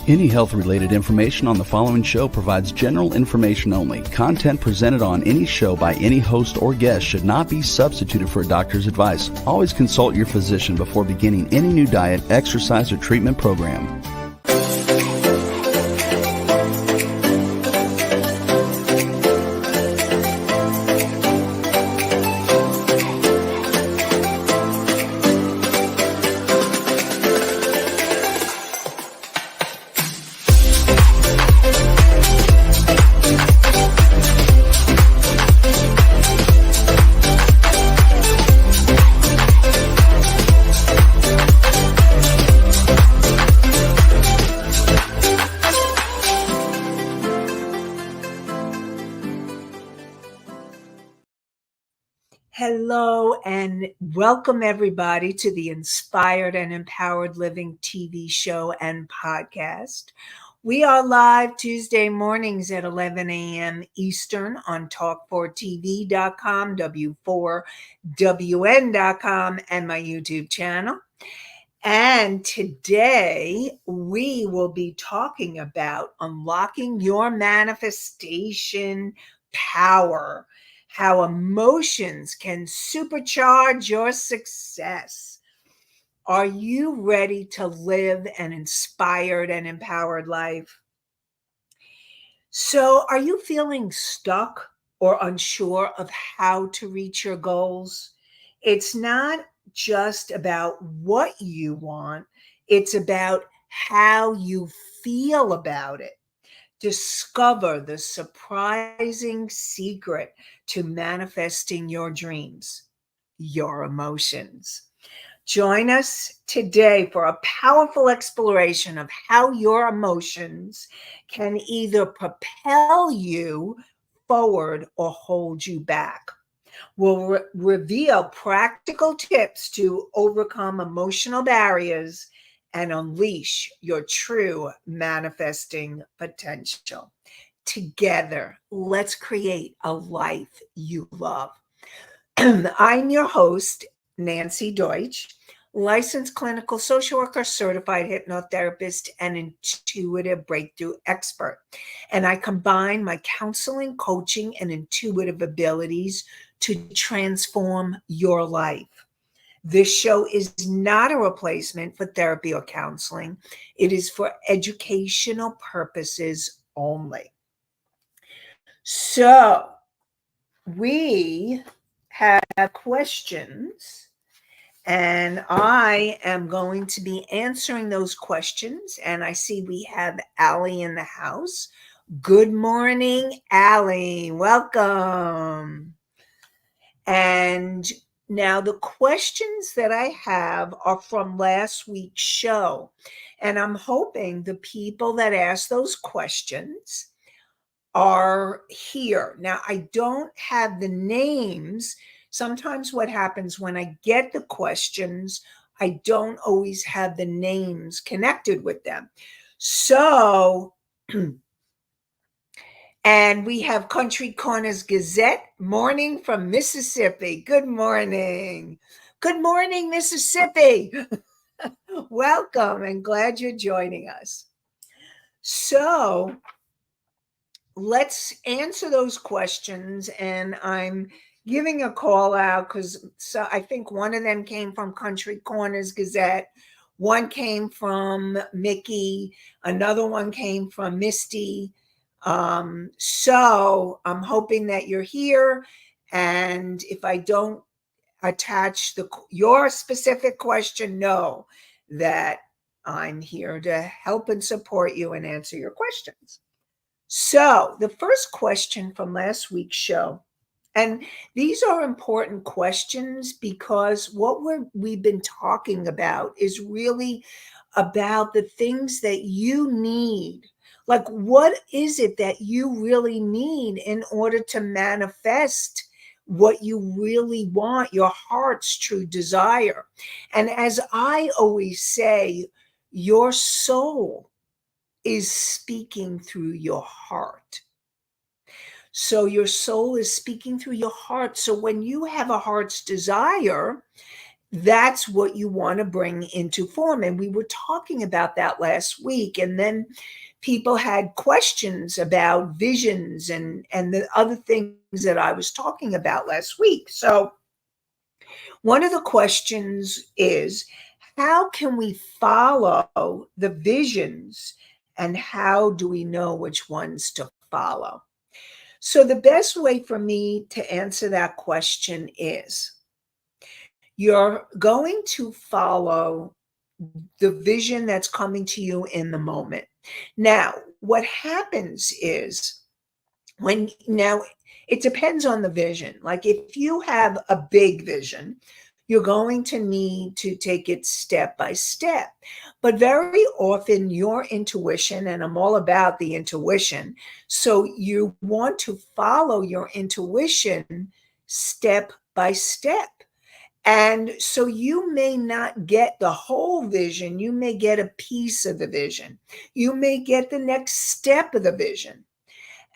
Any health-related information on the following show provides general information only. Content presented on any show by any host or guest should not be substituted for a doctor's advice. Always consult your physician before beginning any new diet, exercise, or treatment program. Hello and welcome everybody to the Inspired and Empowered Living TV show and podcast. We are live Tuesday mornings at 11 a.m. Eastern on talk4tv.com, w4wn.com, and my YouTube channel. And today we will be talking about unlocking your manifestation power. How emotions can supercharge your success. Are you ready to live an inspired and empowered life? So, are you feeling stuck or unsure of how to reach your goals? It's not just about what you want, it's about how you feel about it. Discover the surprising secret to manifesting your dreams, your emotions. Join us today for a powerful exploration of how your emotions can either propel you forward or hold you back. We'll reveal practical tips to overcome emotional barriers and unleash your true manifesting potential. Together, let's create a life you love. I'm your host, Nanci Deutsch, licensed clinical social worker, certified hypnotherapist, and intuitive breakthrough expert. And I combine my counseling, coaching, and intuitive abilities to transform your life. This show is not a replacement for therapy or counseling. It is for educational purposes only. So we have questions, and I am going to be answering those questions. And I see we have Allie in the house. Good morning, Allie. Welcome. And now, the questions that I have are from last week's show, and I'm hoping the people that asked those questions are here. Now, I don't have the names. Sometimes what happens when I get the questions, I don't always have the names connected with them. So, and we have Country Corners Gazette, morning from Mississippi. Good morning. Good morning, Mississippi. Welcome and glad you're joining us. So let's answer those questions. And I'm giving a call out because I think one of them came from Country Corners Gazette. One came from Mickey. Another one came from Misty. So I'm hoping that you're here, and if I don't attach your specific question, know that I'm here to help and support you and answer your questions. So the first question from last week's show, and these are important questions because what we've been talking about is really about the things that you need. Like, what is it that you really need in order to manifest what you really want, your heart's true desire? And as I always say, your soul is speaking through your heart. So your soul is speaking through your heart. So when you have a heart's desire, that's what you want to bring into form. And we were talking about that last week. And then people had questions about visions and the other things that I was talking about last week. So one of the questions is, how can we follow the visions and how do we know which ones to follow? So the best way for me to answer that question is, you're going to follow the vision that's coming to you in the moment. Now, what happens is, now it depends on the vision. Like if you have a big vision, you're going to need to take it step by step. But very often your intuition, and I'm all about the intuition, so you want to follow your intuition step by step. And so you may not get the whole vision, you may get a piece of the vision, you may get the next step of the vision.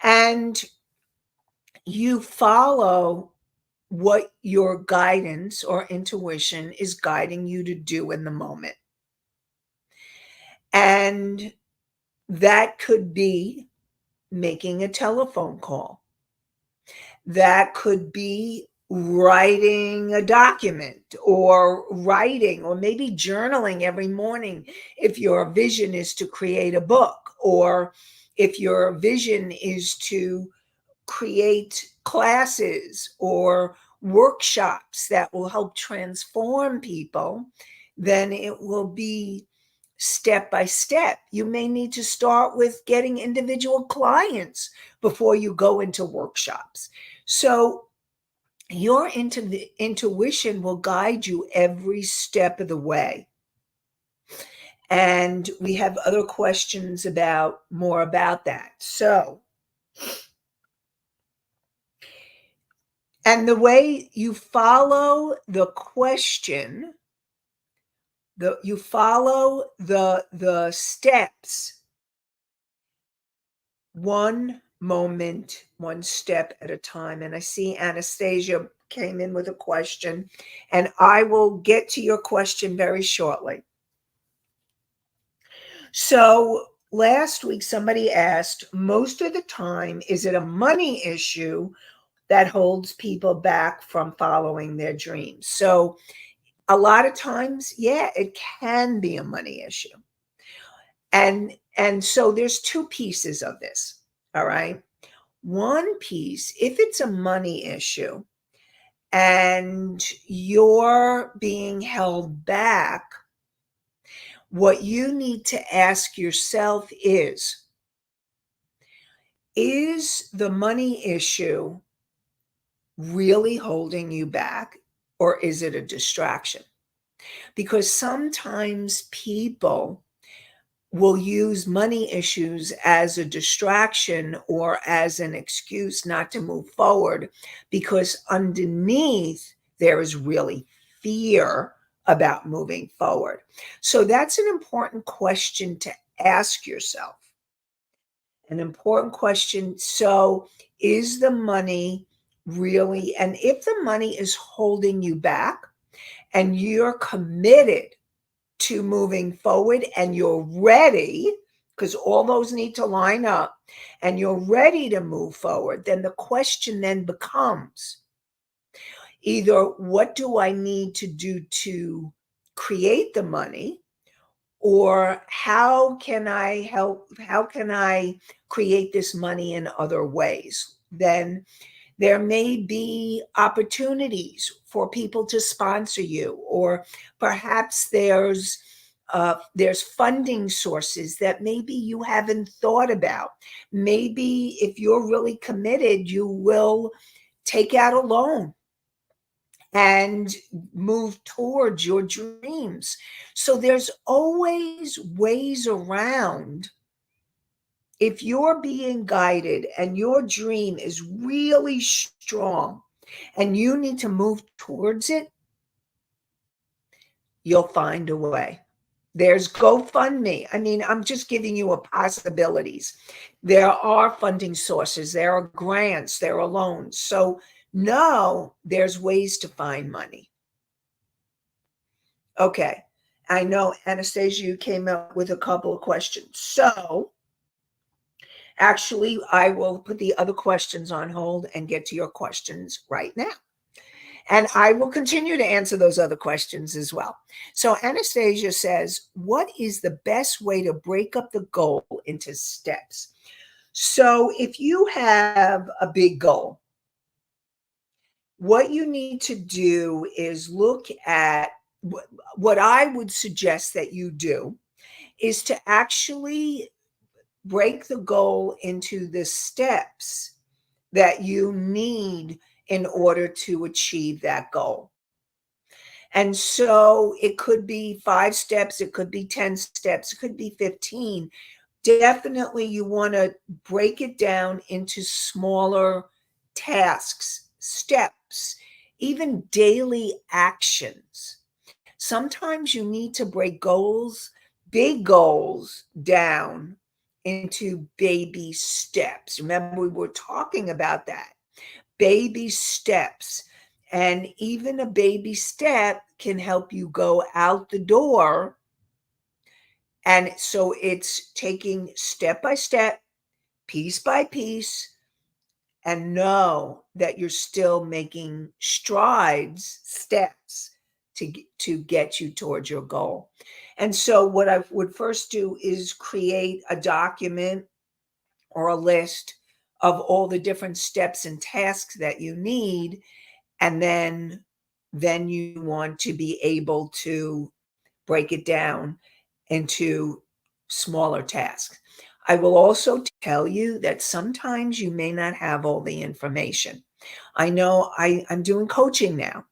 And you follow what your guidance or intuition is guiding you to do in the moment. And that could be making a telephone call. That could be writing a document or writing or maybe journaling every morning if your vision is to create a book, or if your vision is to create classes or workshops that will help transform people, then it will be step by step. You may need to start with getting individual clients before you go into workshops. So your intuition will guide you every step of the way. And we have other questions about more about that. So, and the way you follow the question, you follow the steps, one moment, one step at a time. And I see Anastasia came in with a question, and I will get to your question very shortly. So last week, somebody asked, most of the time, is it a money issue that holds people back from following their dreams? So a lot of times, yeah, it can be a money issue. And so there's two pieces of this. All right. One piece, if it's a money issue and you're being held back, what you need to ask yourself is the money issue really holding you back, or is it a distraction? Because sometimes people will use money issues as a distraction or as an excuse not to move forward, because underneath there is really fear about moving forward. So that's an important question to ask yourself. An important question. So, is the money really, and if the money is holding you back and you're committed to moving forward and you're ready, because all those need to line up, and you're ready to move forward, then the question then becomes either, what do I need to do to create the money? Or how can I help? How can I create this money in other ways? Then there may be opportunities for people to sponsor you, or perhaps there's funding sources that maybe you haven't thought about. Maybe if you're really committed, you will take out a loan and move towards your dreams. So there's always ways around. If you're being guided and your dream is really strong and you need to move towards it, you'll find a way. There's GoFundMe. I mean, I'm just giving you a possibilities. There are funding sources, there are grants, there are loans. So no, there's ways to find money. Okay. I know, Anastasia, you came up with a couple of questions. So actually, I will put the other questions on hold and get to your questions right now. And I will continue to answer those other questions as well. So Anastasia says, what is the best way to break up the goal into steps? So if you have a big goal, what you need to do is look at what I would suggest that you do is to actually break the goal into the steps that you need in order to achieve that goal. And so it could be 5 steps, it could be 10 steps, it could be 15. Definitely, you want to break it down into smaller tasks, steps, even daily actions. Sometimes you need to break goals, big goals, down into baby steps. Remember, we were talking about that. Baby steps. And even a baby step can help you go out the door. And so it's taking step by step, piece by piece, and know that you're still making strides, steps to get you towards your goal. And so what I would first do is create a document or a list of all the different steps and tasks that you need. And then you want to be able to break it down into smaller tasks. I will also tell you that sometimes you may not have all the information. I know I'm doing coaching now,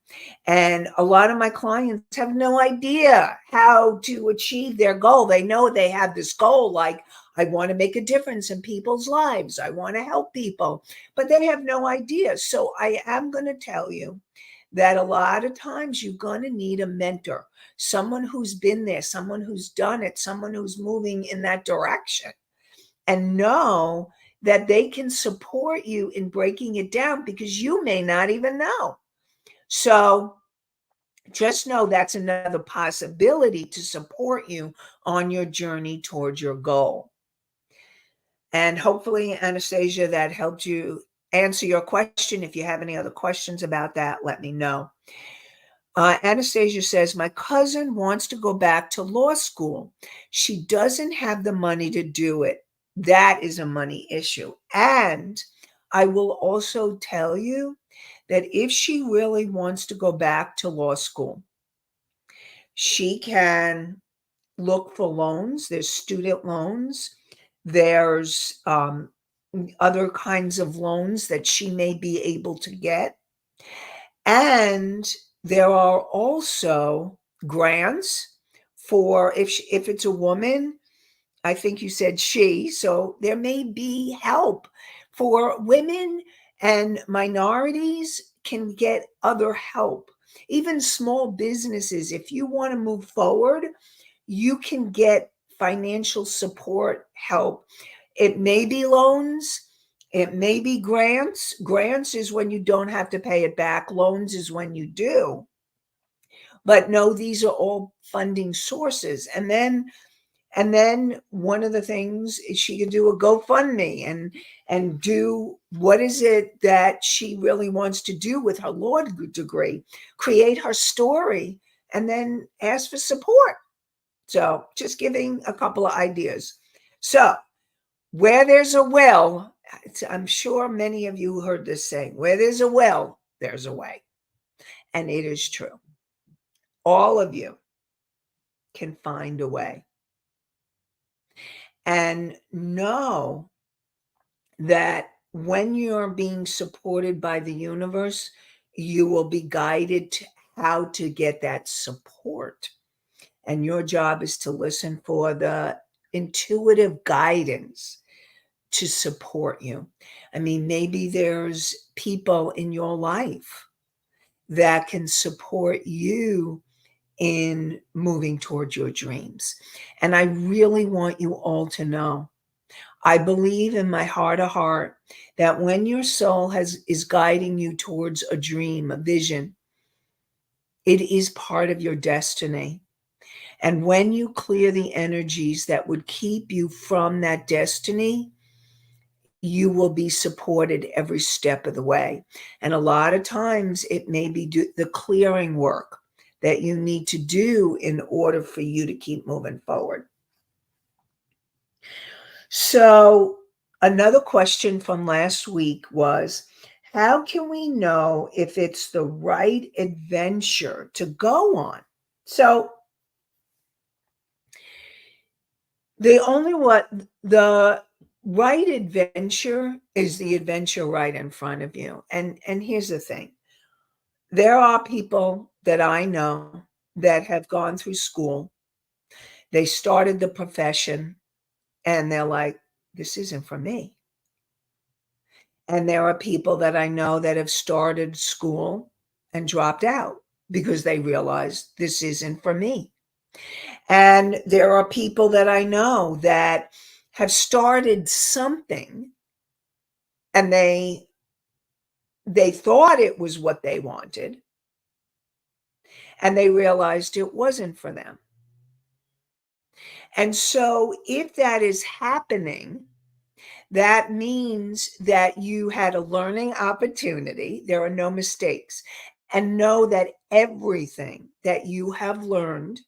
and a lot of my clients have no idea how to achieve their goal. They know they have this goal, like, I want to make a difference in people's lives, I want to help people, but they have no idea. So I am going to tell you that a lot of times you're going to need a mentor, someone who's been there, someone who's done it, someone who's moving in that direction, and know that they can support you in breaking it down because you may not even know. So just know that's another possibility to support you on your journey towards your goal. And hopefully, Anastasia, that helped you answer your question. If you have any other questions about that, let me know. Anastasia says, my cousin wants to go back to law school. She doesn't have the money to do it. That is a money issue. And I will also tell you that if she really wants to go back to law school, she can look for loans. There's student loans. There's other kinds of loans that she may be able to get. And there are also grants for if it's a woman, I think you said she, so there may be help for women, and minorities can get other help. Even small businesses, if you want to move forward, you can get financial support help. It may be loans, it may be grants. Grants is when you don't have to pay it back. Loans is when you do. But no, these are all funding sources. And then one of the things is she could do a GoFundMe and do what is it that she really wants to do with her law degree, create her story, and then ask for support. So just giving a couple of ideas. So where there's a well, I'm sure many of you heard this saying, where there's a well, there's a way. And it is true. All of you can find a way. And know that when you're being supported by the universe, you will be guided to how to get that support. And your job is to listen for the intuitive guidance to support you. I mean, maybe there's people in your life that can support you in moving towards your dreams. And I really want you all to know, I believe in my heart of heart that when your soul is guiding you towards a dream, a vision, It is part of your destiny. And when you clear the energies that would keep you from that destiny, you will be supported every step of the way. And a lot of times it may be the clearing work that you need to do in order for you to keep moving forward. So, another question from last week was, how can we know if it's the right adventure to go on? So, the right adventure is the adventure right in front of you. And here's the thing. There are people that I know that have gone through school. They started the profession and they're like, this isn't for me. And there are people that I know that have started school and dropped out because they realized this isn't for me. And there are people that I know that have started something and they thought it was what they wanted and they realized it wasn't for them. And so if that is happening, that means that you had a learning opportunity. There are no mistakes. And know that everything that you have learned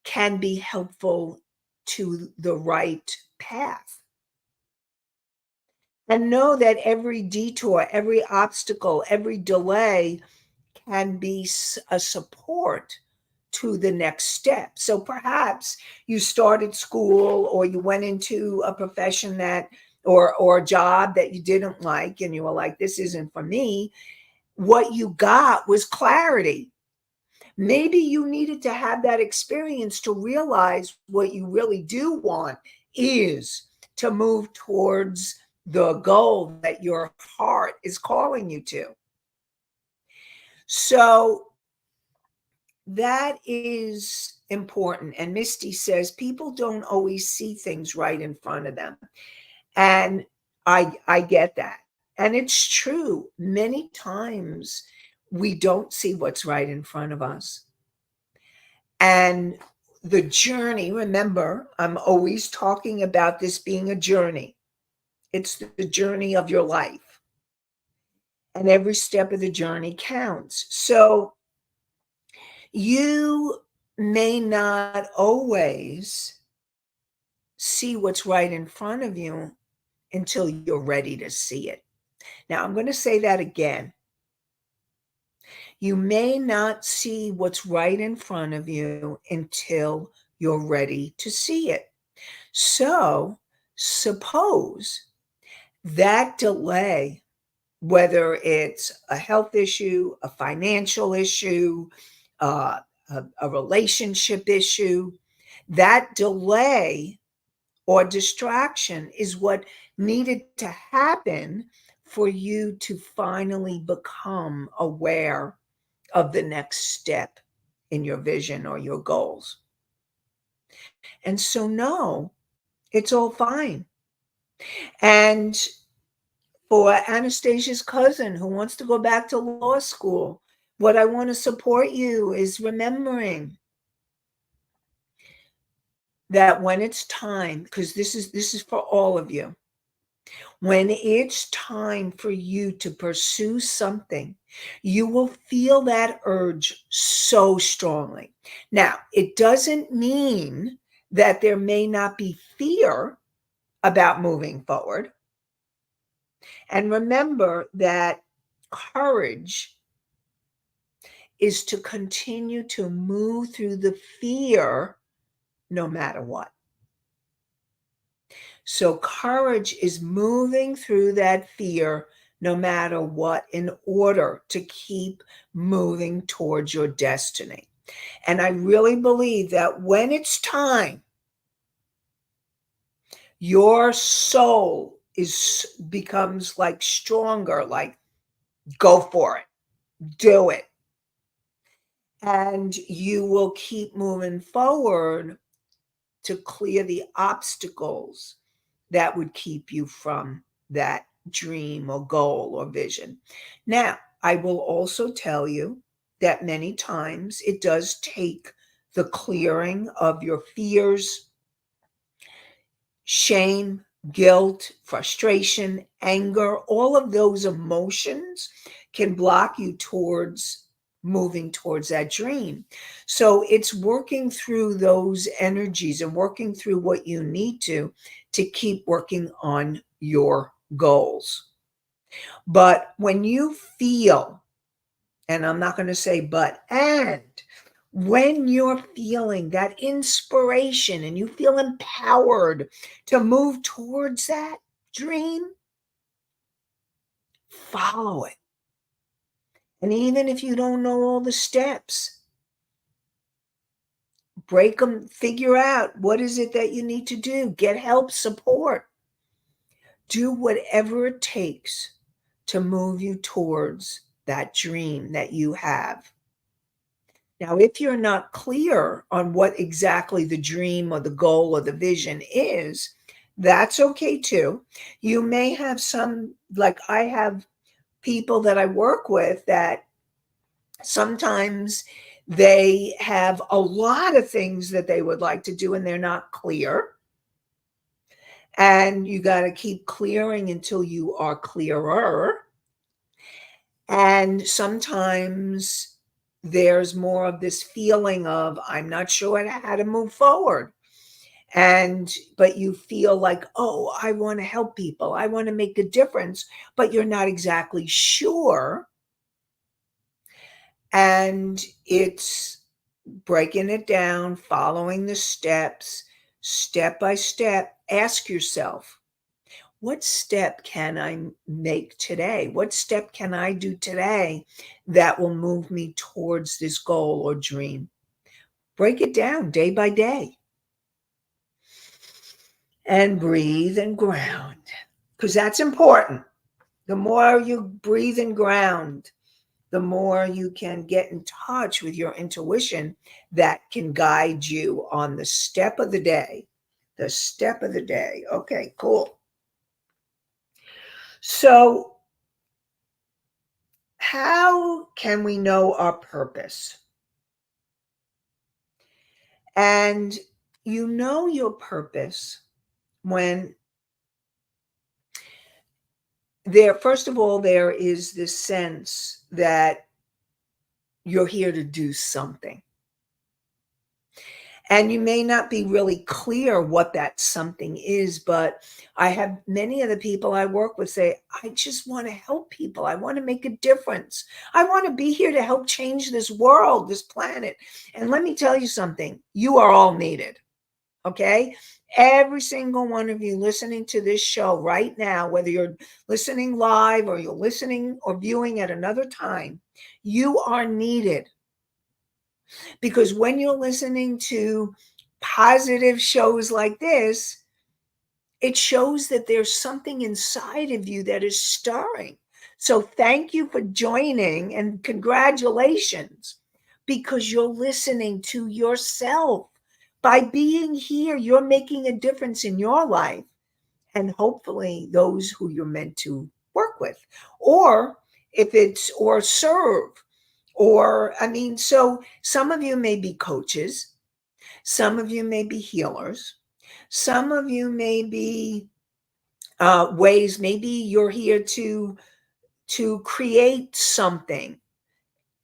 can be helpful to the right path. And know that every detour, every obstacle, every delay can be a support to the next step. So perhaps you started school or you went into a profession that or a job that you didn't like and you were like, this isn't for me. What you got was clarity. Maybe you needed to have that experience to realize what you really do want is to move towards the goal that your heart is calling you to. So that is important. And Misty says people don't always see things right in front of them. And I get that. And it's true. Many times we don't see what's right in front of us. And the journey, remember, I'm always talking about this being a journey. It's the journey of your life. And every step of the journey counts. So you may not always see what's right in front of you until you're ready to see it. Now, I'm going to say that again. You may not see what's right in front of you until you're ready to see it. So, suppose that delay, whether it's a health issue, a financial issue, uh, a relationship issue, that delay or distraction is what needed to happen for you to finally become aware of the next step in your vision or your goals. And so, no, it's all fine. And for Anastasia's cousin who wants to go back to law school, what I want to support you is remembering that when it's time, because this is for all of you, when it's time for you to pursue something, you will feel that urge so strongly. Now, it doesn't mean that there may not be fear about moving forward. And remember that courage is to continue to move through the fear no matter what. So courage is moving through that fear no matter what in order to keep moving towards your destiny. And I really believe that when it's time, your soul becomes like stronger, like go for it, do it. And you will keep moving forward to clear the obstacles that would keep you from that dream or goal or vision. Now, I will also tell you that many times it does take the clearing of your fears, shame, guilt, frustration, anger, all of those emotions can block you towards moving towards that dream. So it's working through those energies and working through what you need to keep working on your goals. But when you feel, and I'm not going to say but, and when you're feeling that inspiration and you feel empowered to move towards that dream, follow it. And even if you don't know all the steps, break them, figure out what is it that you need to do, get help, support. Do whatever it takes to move you towards that dream that you have. Now, if you're not clear on what exactly the dream or the goal or the vision is, that's okay too. You may have some, like I have people that I work with that sometimes they have a lot of things that they would like to do and they're not clear. And you got to keep clearing until you are clearer. And sometimes there's more of this feeling of, I'm not sure how to move forward. But you feel like, oh, I want to help people. I want to make a difference, but you're not exactly sure. And it's breaking it down, following the steps, step by step. Ask yourself, what step can I make today? What step can I do today that will move me towards this goal or dream? Break it down day by day and breathe and ground because that's important. The more you breathe and ground, the more you can get in touch with your intuition that can guide you on the step of the day. The step of the day. Okay, cool. So, how can we know our purpose? And you know your purpose when first of all, there is this sense that you're here to do something. And you may not be really clear what that something is, but I have many of the people I work with say, I just want to help people. I want to make a difference. I want to be here to help change this world, this planet. And let me tell you something, you are all needed. Okay. Every single one of you listening to this show right now, whether you're listening live or you're listening or viewing at another time, you are needed. Because when you're listening to positive shows like this, it shows that there's something inside of you that is stirring. So thank you for joining and congratulations because you're listening to yourself. By being here, you're making a difference in your life and hopefully those who you're meant to work with. Or or serve. So some of you may be coaches, some of you may be healers, some of you may be ways, maybe you're here to create something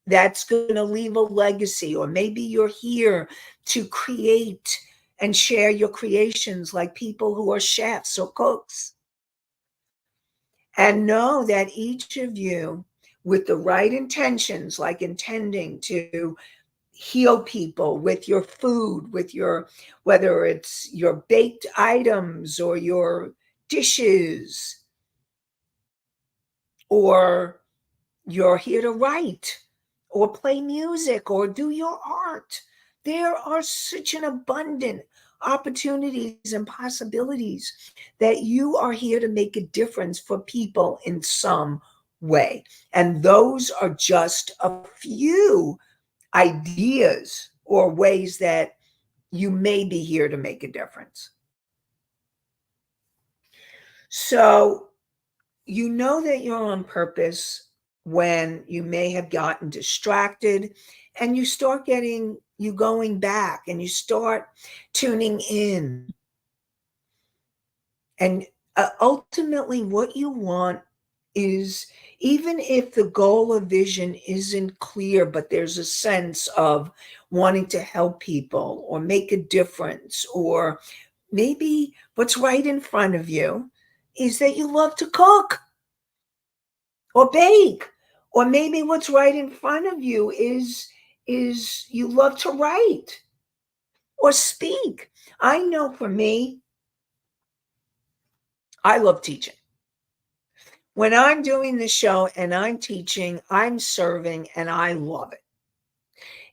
that's going to leave a legacy, or maybe you're here to create and share your creations like people who are chefs or cooks. And know that each of you, with the right intentions, like intending to heal people with your food, whether it's your baked items or your dishes, or you're here to write or play music or do your art. There are such an abundant opportunities and possibilities that you are here to make a difference for people in some way. And those are just a few ideas or ways that you may be here to make a difference. So you know that you're on purpose when you may have gotten distracted, and you start going back and you start tuning in. And ultimately, what you want is, even if the goal or vision isn't clear, but there's a sense of wanting to help people or make a difference, or maybe what's right in front of you is that you love to cook or bake, or maybe what's right in front of you is you love to write or speak. I know for me, I love teaching. When I'm doing the show and I'm teaching, I'm serving, and I love it.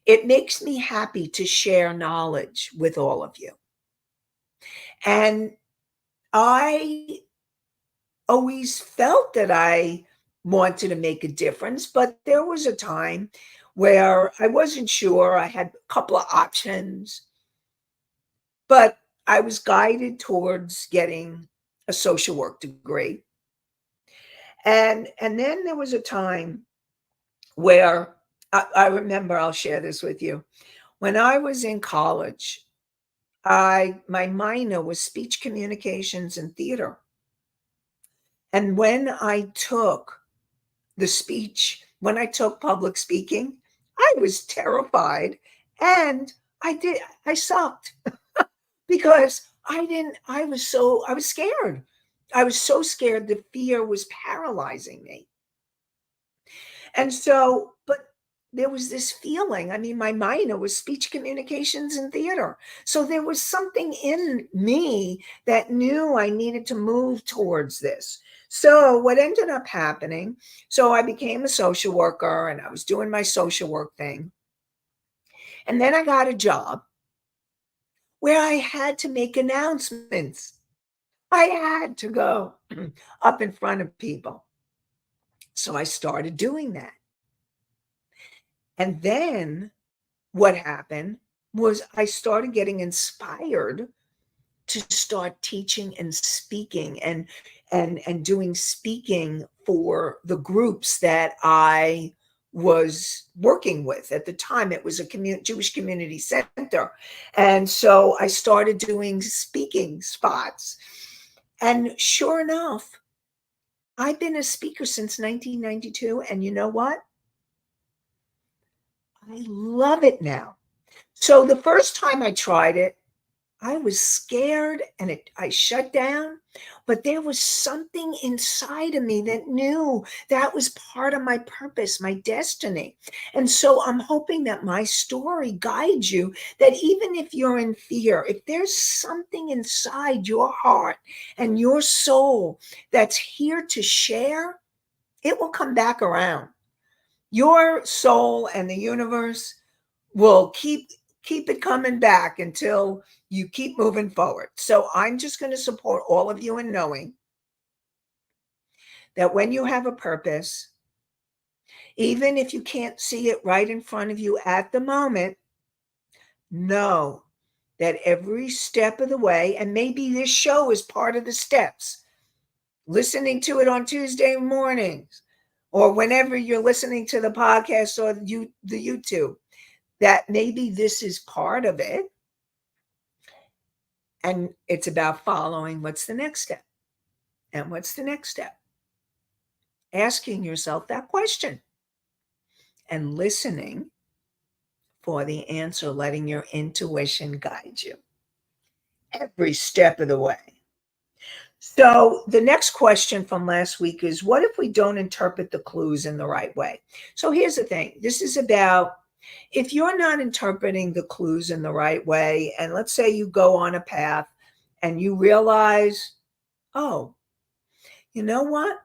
It makes me happy to share knowledge with all of you. And I always felt that I wanted to make a difference, but there was a time where I wasn't sure. I had a couple of options, but I was guided towards getting a social work degree. And then there was a time where I remember, I'll share this with you. When I was in college, my minor was speech communications and theater. And when I took public speaking, I was terrified, and I sucked because I was scared. I was so scared, the fear was paralyzing me. And so, but there was this feeling. I mean, my minor was speech communications and theater. So there was something in me that knew I needed to move towards this. So what ended up happening, so I became a social worker and I was doing my social work thing. And then I got a job where I had to make announcements. I had to go up in front of people. So I started doing that. And then what happened was I started getting inspired to start teaching and speaking, and doing speaking for the groups that I was working with. At the time, it was a Jewish community center. And so I started doing speaking spots. And sure enough, I've been a speaker since 1992. And you know what? I love it now. So the first time I tried it, I was scared, and I shut down, but there was something inside of me that knew that was part of my purpose, my destiny. And so I'm hoping that my story guides you, that even if you're in fear, if there's something inside your heart and your soul that's here to share, it will come back around. Your soul and the universe will keep it coming back until you keep moving forward. So I'm just going to support all of you in knowing that when you have a purpose, even if you can't see it right in front of you at the moment, know that every step of the way, and maybe this show is part of the steps, listening to it on Tuesday mornings, or whenever you're listening to the podcast or the YouTube, that maybe this is part of it. And it's about following what's the next step. And what's the next step? Asking yourself that question and listening for the answer, letting your intuition guide you every step of the way. So the next question from last week is, what if we don't interpret the clues in the right way? So here's the thing. This is about, if you're not interpreting the clues in the right way, and let's say you go on a path and you realize, oh, you know what?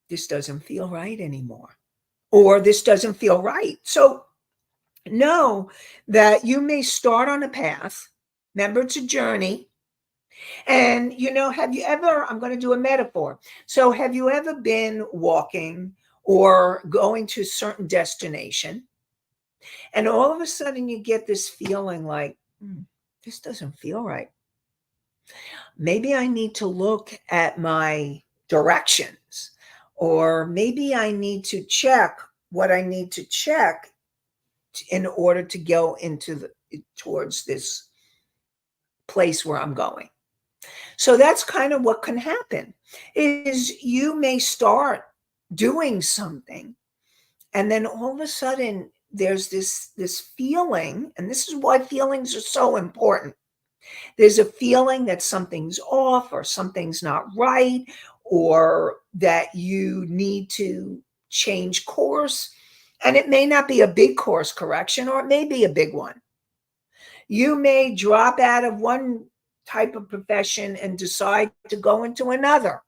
This doesn't feel right anymore, or this doesn't feel right. So know that you may start on a path. Remember, it's a journey. And, have you ever, I'm going to do a metaphor. So have you ever been walking or going to a certain destination, and all of a sudden you get this feeling like, this doesn't feel right. Maybe I need to look at my directions, or maybe I need to check what I need to check in order to go towards this place where I'm going. So that's kind of what can happen is you may start doing something, and then all of a sudden there's this feeling, and this is why feelings are so important. There's a feeling that something's off or something's not right, or that you need to change course. And it may not be a big course correction, or it may be a big one. You may drop out of one type of profession and decide to go into another.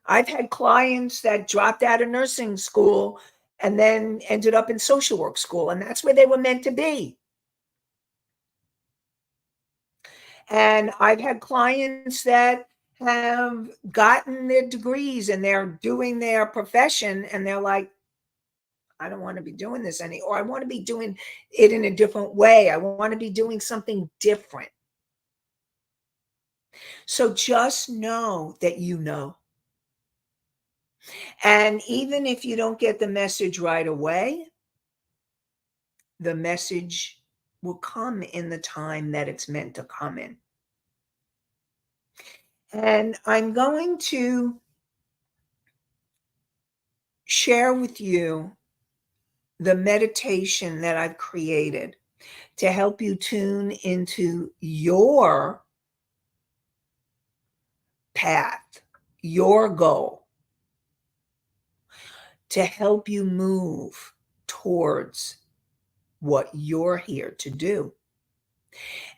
I've had clients that dropped out of nursing school and then ended up in social work school, and that's where they were meant to be. And I've had clients that have gotten their degrees and they're doing their profession, and they're like, I don't want to be doing this or I want to be doing it in a different way. I want to be doing something different. So just know that you know. And even if you don't get the message right away, the message will come in the time that it's meant to come in. And I'm going to share with you the meditation that I've created to help you tune into your path, your goal, to help you move towards what you're here to do.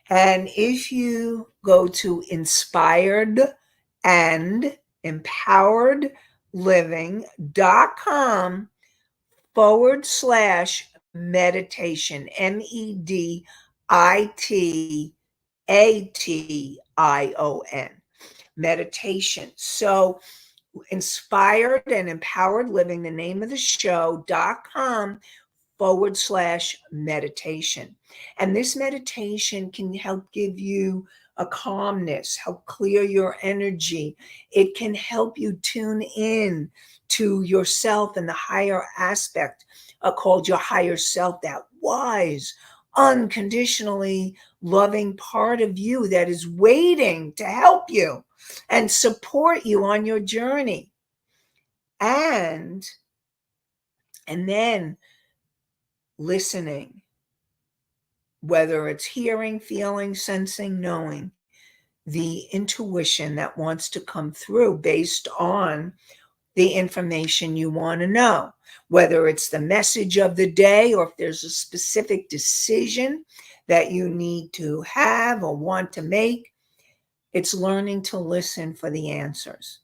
And if you go to inspiredandempoweredliving.com/meditation, meditation, meditation. So inspired and empowered living, the name of the show.com/meditation. And this meditation can help give you a calmness, help clear your energy. It can help you tune in to yourself and the higher aspect called your higher self, that wise, unconditionally loving part of you that is waiting to help you and support you on your journey. And then listening, whether it's hearing, feeling, sensing, knowing, the intuition that wants to come through based on the information you want to know, whether it's the message of the day or if there's a specific decision that you need to have or want to make. It's learning to listen for the answers.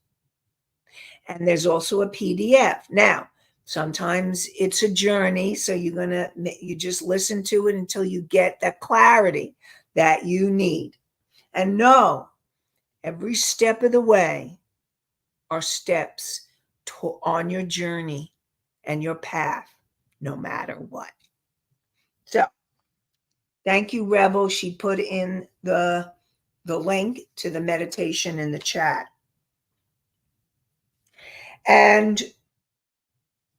And there's also a PDF. Now, sometimes it's a journey, so you just listen to it until you get that clarity that you need. And know every step of the way are steps on your journey and your path, no matter what. So, thank you, Rebel. She put in the link to the meditation in the chat. And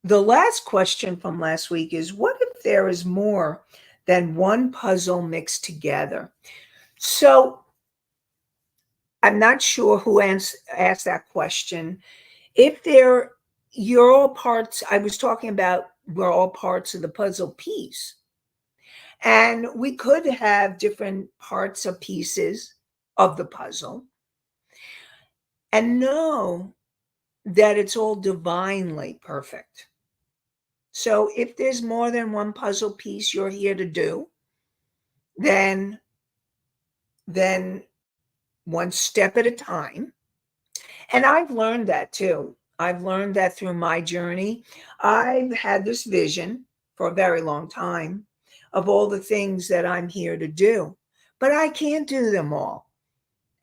the last question from last week is, what if there is more than one puzzle mixed together? So I'm not sure who asked that question. If you're all parts, I was talking about we're all parts of the puzzle piece. And we could have different parts or pieces of the puzzle and know that it's all divinely perfect. So if there's more than one puzzle piece you're here to do, then one step at a time. And I've learned that too. I've learned that through my journey. I've had this vision for a very long time of all the things that I'm here to do, but I can't do them all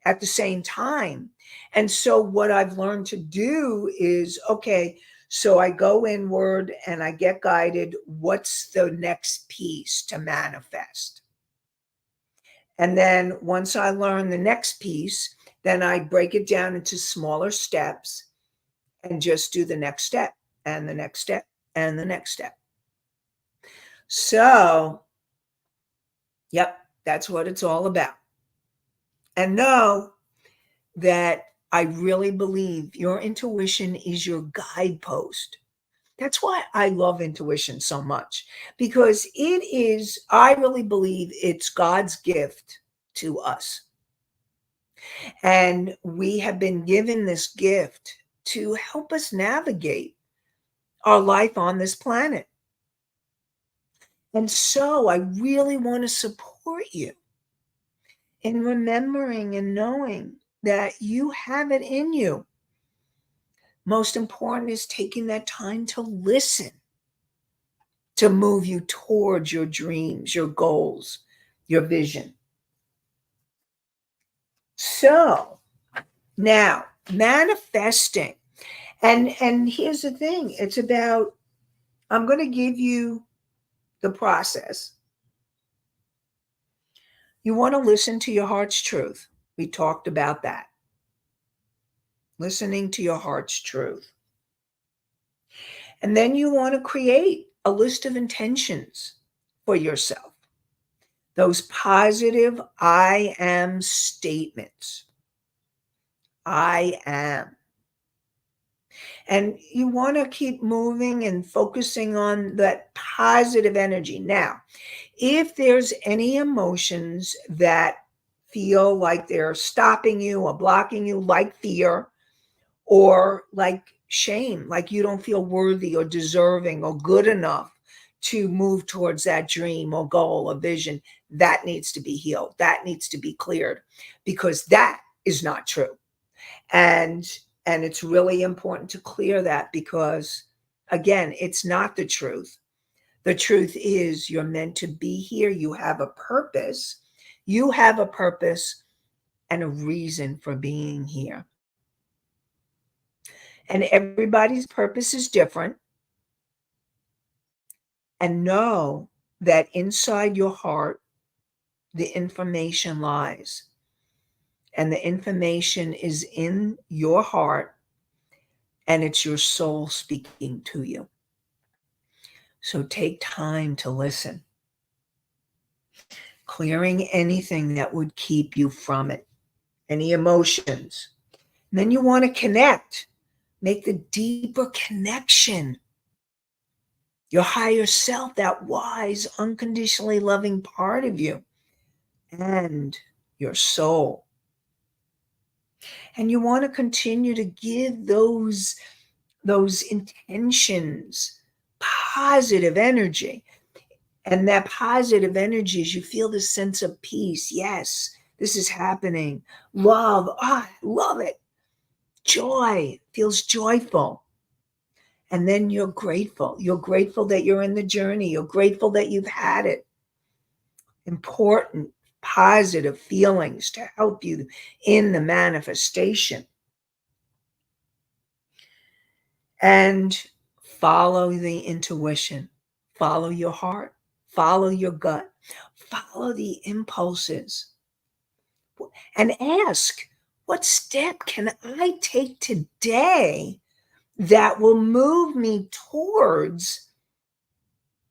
at the same time. And so what I've learned to do is, okay, so I go inward and I get guided. What's the next piece to manifest? And then once I learn the next piece, then I break it down into smaller steps. and just do the next step and the next step and the next step. So, yep, that's what it's all about. And know that I really believe your intuition is your guidepost. That's why I love intuition so much, because it is, I really believe it's God's gift to us. And we have been given this gift to help us navigate our life on this planet. And so I really want to support you in remembering and knowing that you have it in you. Most important is taking that time to listen, to move you towards your dreams, your goals, your vision. So now manifesting. And here's the thing, it's about, I'm going to give you the process. You want to listen to your heart's truth. We talked about that. Listening to your heart's truth. And then you want to create a list of intentions for yourself. Those positive I am statements. I am. And you want to keep moving and focusing on that positive energy. Now, if there's any emotions that feel like they're stopping you or blocking you, like fear or like shame, like you don't feel worthy or deserving or good enough to move towards that dream or goal or vision, that needs to be healed. That needs to be cleared, because that is not true. And it's really important to clear that, because again, it's not the truth. The truth is you're meant to be here. You have a purpose. You have a purpose and a reason for being here. And everybody's purpose is different. And know that inside your heart, the information lies. And the information is in your heart, and it's your soul speaking to you. So take time to listen, clearing anything that would keep you from it, any emotions. And then you want to connect, make the deeper connection. Your higher self, that wise, unconditionally loving part of you, and your soul. And you want to continue to give those intentions positive energy. And that positive energy is, you feel this sense of peace. Yes, this is happening. Love. I love it. Joy, feels joyful. And then you're grateful. You're grateful that you're in the journey. You're grateful that you've had it. Important, positive feelings to help you in the manifestation. And follow the intuition. Follow your heart. Follow your gut. Follow the impulses. And ask, what step can I take today that will move me towards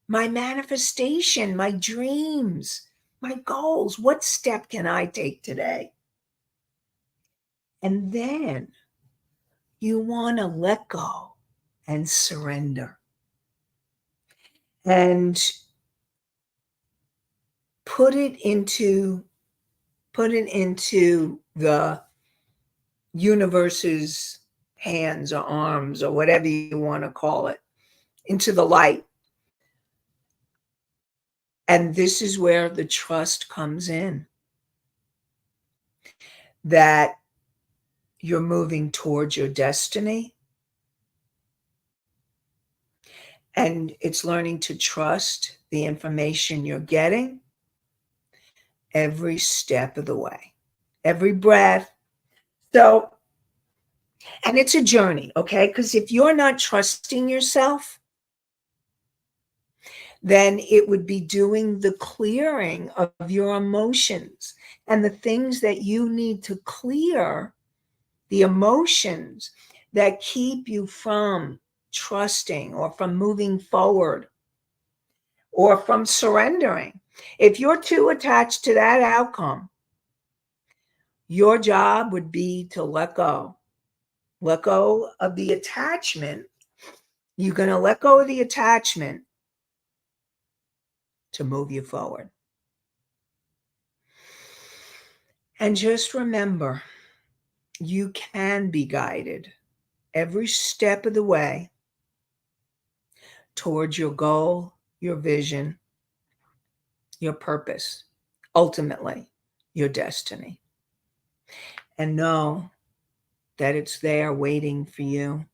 my manifestation, my dreams, my goals? What step can I take today? And then you want to let go and surrender. And put it into the universe's hands or arms or whatever you want to call it, into the light. And this is where the trust comes in, that you're moving towards your destiny. And it's learning to trust the information you're getting every step of the way, every breath. So, and it's a journey, okay? Because if you're not trusting yourself, then it would be doing the clearing of your emotions and the things that you need to clear, the emotions that keep you from trusting or from moving forward or from surrendering. If you're too attached to that outcome, your job would be to let go. Let go of the attachment. You're going to let go of the attachment to move you forward. And just remember, you can be guided every step of the way towards your goal, your vision, your purpose, ultimately, your destiny. And know that it's there waiting for you.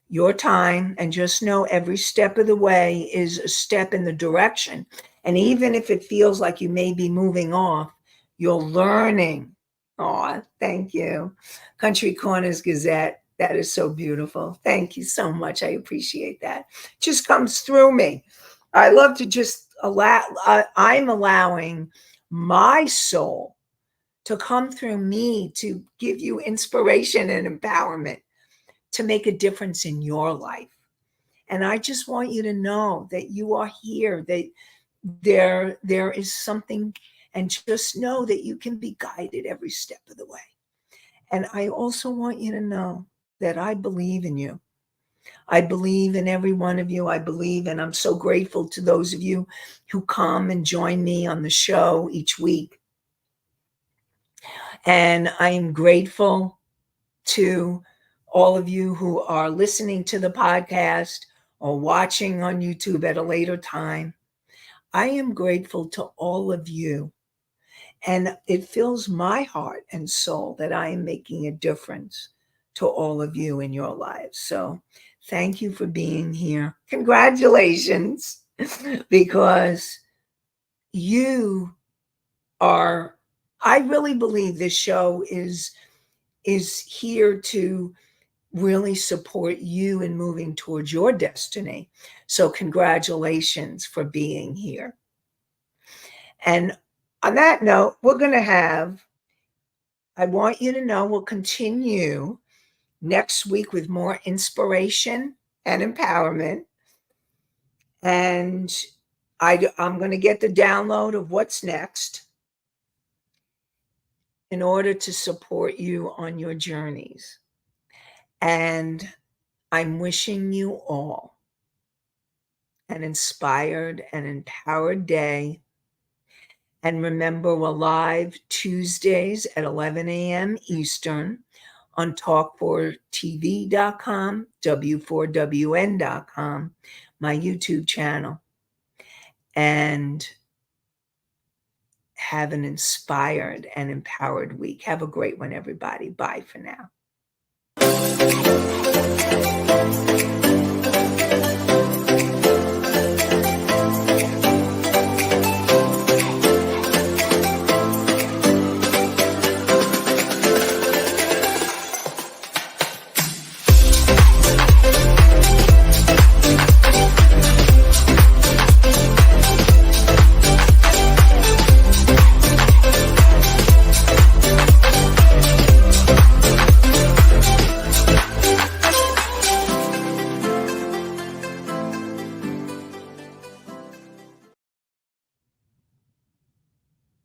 Your time, and just know every step of the way is a step in the direction. And even if it feels like you may be moving off, you're learning. Oh, thank you. Country Corners Gazette. That is so beautiful. Thank you so much. I appreciate that. Just comes through me. I love to just I'm allowing my soul to come through me to give you inspiration and empowerment to make a difference in your life. And I just want you to know that you are here, that there is something, and just know that you can be guided every step of the way. And I also want you to know that I believe in you. I believe in every one of you. I believe, and I'm so grateful to those of you who come and join me on the show each week. And I am grateful to all of you who are listening to the podcast or watching on YouTube at a later time. I am grateful to all of you. And it fills my heart and soul that I am making a difference to all of you in your lives. So thank you for being here. Congratulations, because you are, I really believe this show is here to really support you in moving towards your destiny. So congratulations for being here. And on that note, I want you to know we'll continue next week with more inspiration and empowerment. And I'm going to get the download of what's next in order to support you on your journeys. And I'm wishing you all an inspired and empowered day. And remember, we're live Tuesdays at 11 a.m. Eastern on talk4tv.com, w4wn.com, my YouTube channel. And have an inspired and empowered week. Have a great one, everybody. Bye for now.